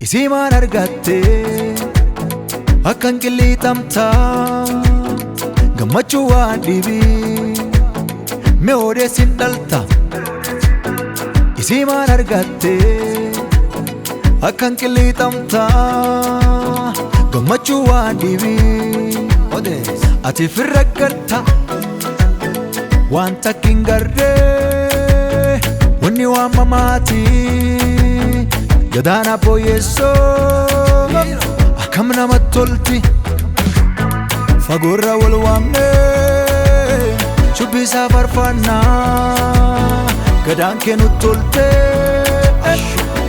Isimaan argatte akkan qillixamta gammachuu waan dhibii mee odeessin dhalta. Isimaan argatte akkan qillixamta gammachuu waan dhibii ati firra garta waan takkin garree wanni waan mamaati. Gadana boyesso akam nama tolti fagorra wal waamne shubbisa farfanna gadan kenu tolte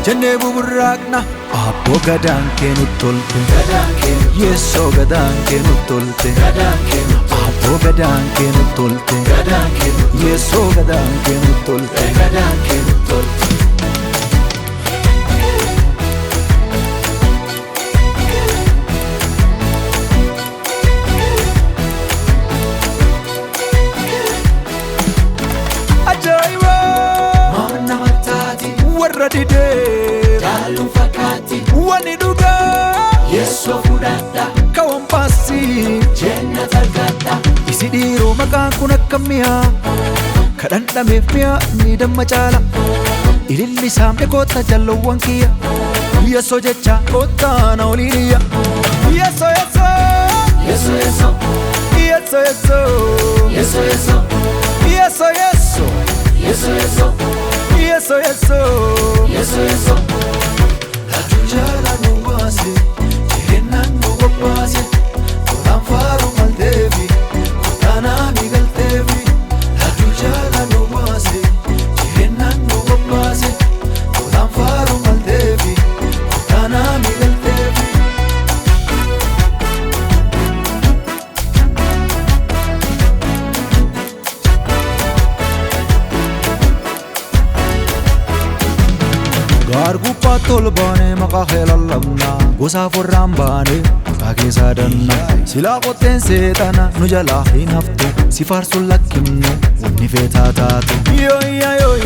jenne buburraqna abbo gadan kenu tolte yesso gadan kenu tolte abbo gadan kenu tolte yesso gadan kenu tolte Jalu fakati wani duga Yeso fudhadha kawan pasi jannata argadha. Isi dhiiroo maqaan kun akkam mi'aa kadhandhameef mi'aa ni damma caala. Ililli saamne koota jallowwan kiyya yeso jecha koota na oliniya. Yeso yeso Yeso yeso yeso yeso Yeso yeso yeso yeso Yeso yeso yeso yeso Yeso yeso Jala no wase Jirena no wapase Koran faru maldevi Kotana migal tevi Jala no wase Jirena no wapase Koran faru maldevi Kotana migal tevi Gargu patol bane maka khelallamna gosa forran bane kage sadanna sila qoten setana nu jala hinaftu sifarsul lakimnu wonni feta taatu yo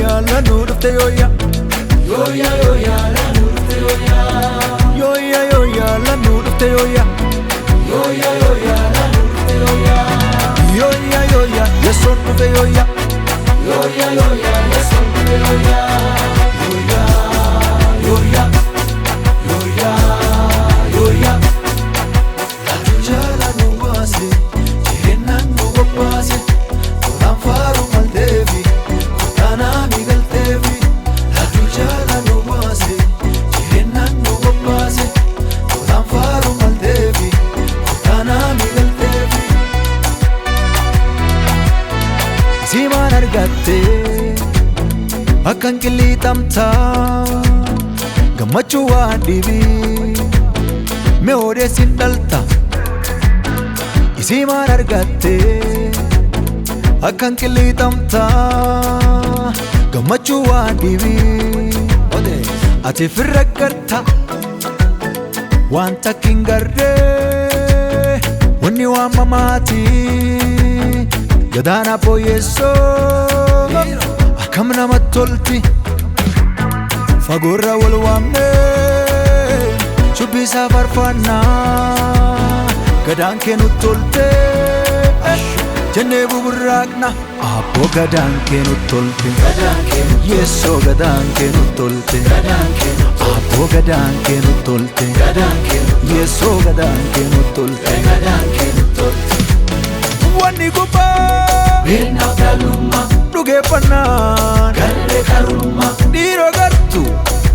ya la nur te yo ya la nur te yo ya yo ya la nur te yo ya la nur te yo ya yo ya yeso nu te yo ya yeso te yo ya Jala no wase Jirena no wapase Koran faru maldevi Kotana migal tevi Jala no wase Jirena no wapase Koran faru maldevi Kotana migal tevi Isimaan argatte akkan qillixamta gammachuu waan dhibii mee odeessin dhalta. Isimaan argatte akkan qillixamta gammachuu waan dhibii ati firra garta waan takkin garree wanni waan mamaati. Gadana boyesso akam nama tolti fagorra wal waamne shubbisa farfanna gadan kenu tolte jenne buburraqna abbo gadan kenu tolte yeso gadan kenu tolte abbo gadan kenu tolte yeso gadan kenu tolte wani guba Bina galuma dhugeeffannaan galle karuma dhiiroo gartu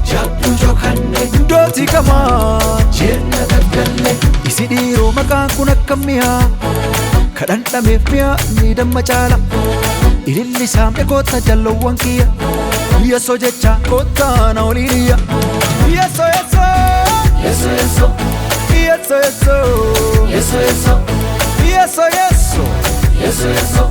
jabdu jokanne dooti kamaan jannata galle. isi dhiiroo maqaan kun akkam mi'aa kadhandhameef mi'aa ni damma caala. Ililli saamne koota jallowwan kiyya yeso jecha koota na oliniya. Yeso yeso Yeso yeso yeso yeso Yeso yeso yeso yeso Yeso yeso